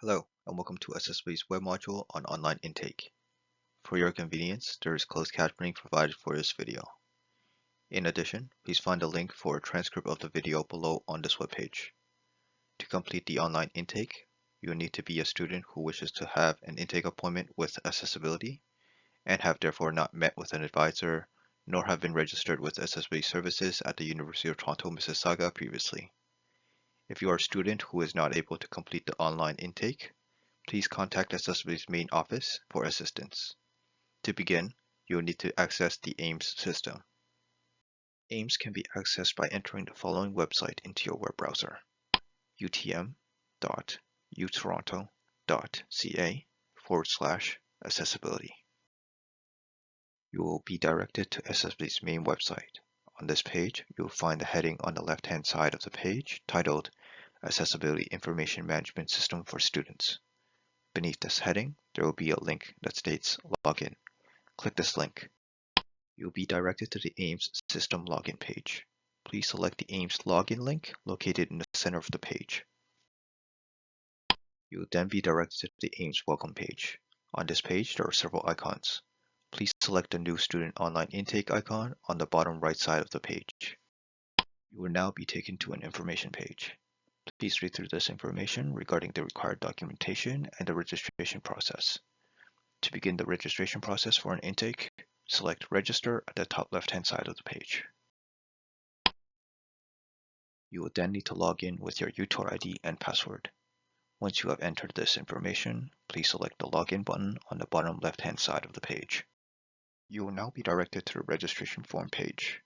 Hello, and welcome to Accessibility's web module on online intake. For your convenience, there is closed captioning provided for this video. In addition, please find a link for a transcript of the video below on this webpage. To complete the online intake, you will need to be a student who wishes to have an intake appointment with Accessibility and have therefore not met with an advisor nor have been registered with Accessibility Services at the University of Toronto, Mississauga previously. If you are a student who is not able to complete the online intake, please contact Accessibility's main office for assistance. To begin, you will need to access the AIMS system. AIMS can be accessed by entering the following website into your web browser: utm.utoronto.ca/accessibility. You will be directed to Accessibility's main website. On this page, you will find the heading on the left-hand side of the page titled Accessibility Information Management System for Students. Beneath this heading, there will be a link that states Login. Click this link. You will be directed to the AIMS system login page. Please select the AIMS login link located in the center of the page. You will then be directed to the AIMS welcome page. On this page, there are several icons. Please select the new student online intake icon on the bottom right side of the page. You will now be taken to an information page. Please read through this information regarding the required documentation and the registration process. To begin the registration process for an intake, select Register at the top left-hand side of the page. You will then need to log in with your UTOR ID and password. Once you have entered this information, please select the Login button on the bottom left-hand side of the page. You will now be directed to the registration form page.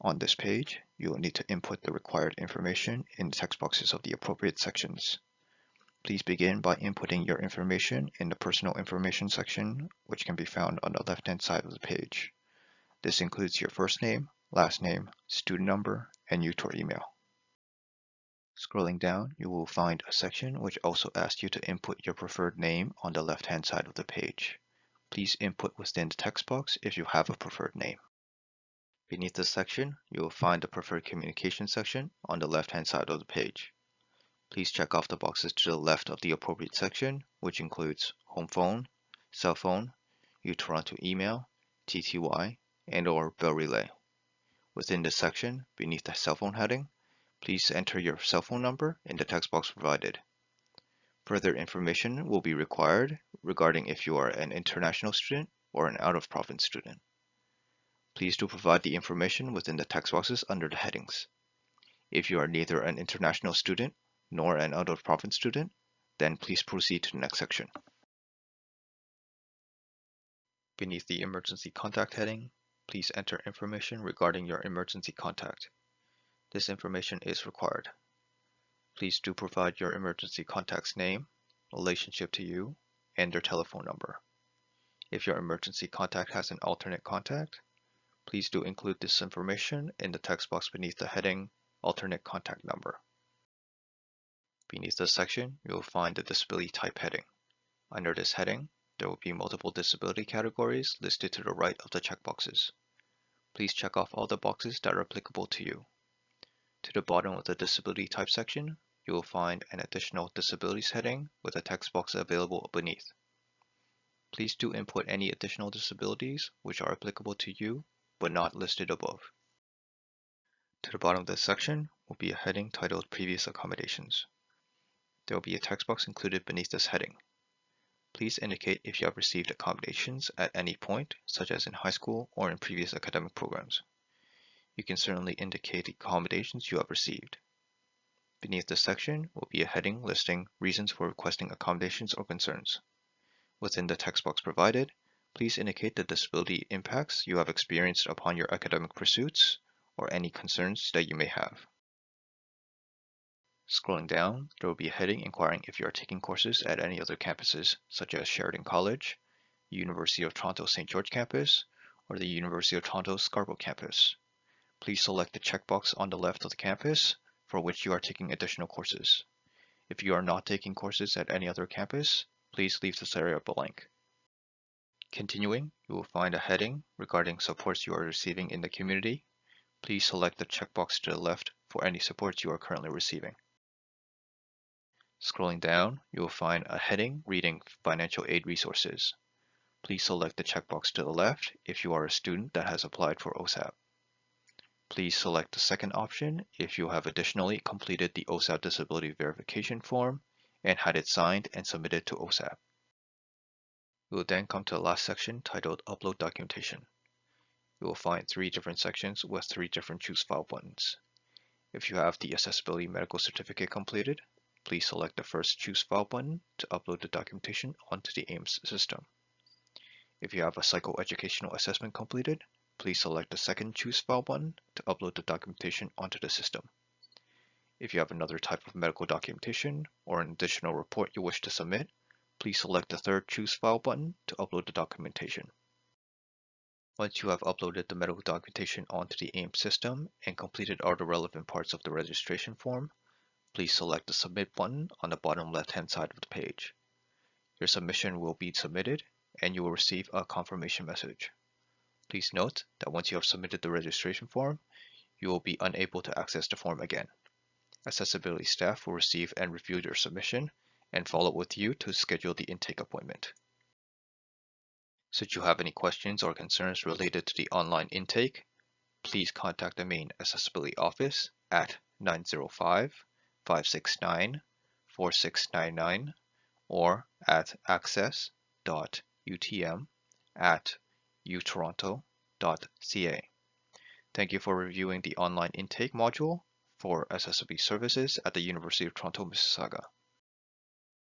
On this page, you will need to input the required information in the text boxes of the appropriate sections. Please begin by inputting your information in the Personal Information section, which can be found on the left-hand side of the page. This includes your first name, last name, student number, and UTOR email. Scrolling down, you will find a section which also asks you to input your preferred name on the left-hand side of the page. Please input within the text box if you have a preferred name. Beneath this section, you will find the Preferred Communication section on the left-hand side of the page. Please check off the boxes to the left of the appropriate section, which includes home phone, cell phone, uToronto email, TTY, and/or bell relay. Within this section, beneath the cell phone heading, please enter your cell phone number in the text box provided. Further information will be required regarding if you are an international student or an out-of-province student. Please do provide the information within the text boxes under the headings. If you are neither an international student nor an out-of-province student, then please proceed to the next section. Beneath the Emergency Contact heading, please enter information regarding your emergency contact. This information is required. Please do provide your emergency contact's name, relationship to you, and their telephone number. If your emergency contact has an alternate contact, please do include this information in the text box beneath the heading Alternate Contact Number. Beneath this section, you will find the Disability Type heading. Under this heading, there will be multiple disability categories listed to the right of the checkboxes. Please check off all the boxes that are applicable to you. To the bottom of the Disability Type section, you will find an additional Disabilities heading with a text box available beneath. Please do input any additional disabilities which are applicable to you but not listed above. To the bottom of this section will be a heading titled Previous Accommodations. There will be a text box included beneath this heading. Please indicate if you have received accommodations at any point, such as in high school or in previous academic programs. You can certainly indicate the accommodations you have received. Beneath this section will be a heading listing reasons for requesting accommodations or concerns. Within the text box provided, please indicate the disability impacts you have experienced upon your academic pursuits or any concerns that you may have. Scrolling down, there will be a heading inquiring if you are taking courses at any other campuses, such as Sheridan College, University of Toronto St. George campus, or the University of Toronto Scarborough campus. Please select the checkbox on the left of the campus for which you are taking additional courses. If you are not taking courses at any other campus, please leave this area blank. Continuing, you will find a heading regarding supports you are receiving in the community. Please select the checkbox to the left for any supports you are currently receiving. Scrolling down, you will find a heading reading Financial Aid Resources. Please select the checkbox to the left if you are a student that has applied for OSAP. Please select the second option if you have additionally completed the OSAP Disability Verification form and had it signed and submitted to OSAP. We will then come to the last section titled Upload Documentation. You will find 3 different sections with 3 different Choose File buttons. If you have the Accessibility Medical Certificate completed, please select the first Choose File button to upload the documentation onto the AIMS system. If you have a psychoeducational assessment completed, please select the second Choose File button to upload the documentation onto the system. If you have another type of medical documentation or an additional report you wish to submit, please select the third Choose File button to upload the documentation. Once you have uploaded the medical documentation onto the AIMS system and completed all the relevant parts of the registration form, please select the Submit button on the bottom left-hand side of the page. Your submission will be submitted and you will receive a confirmation message. Please note that once you have submitted the registration form, you will be unable to access the form again. Accessibility staff will receive and review your submission and follow up with you to schedule the intake appointment. Should you have any questions or concerns related to the online intake, please contact the main accessibility office at 905-569-4699 or at access.utm@utoronto.ca. Thank you for reviewing the online intake module for accessibility services at the University of Toronto, Mississauga.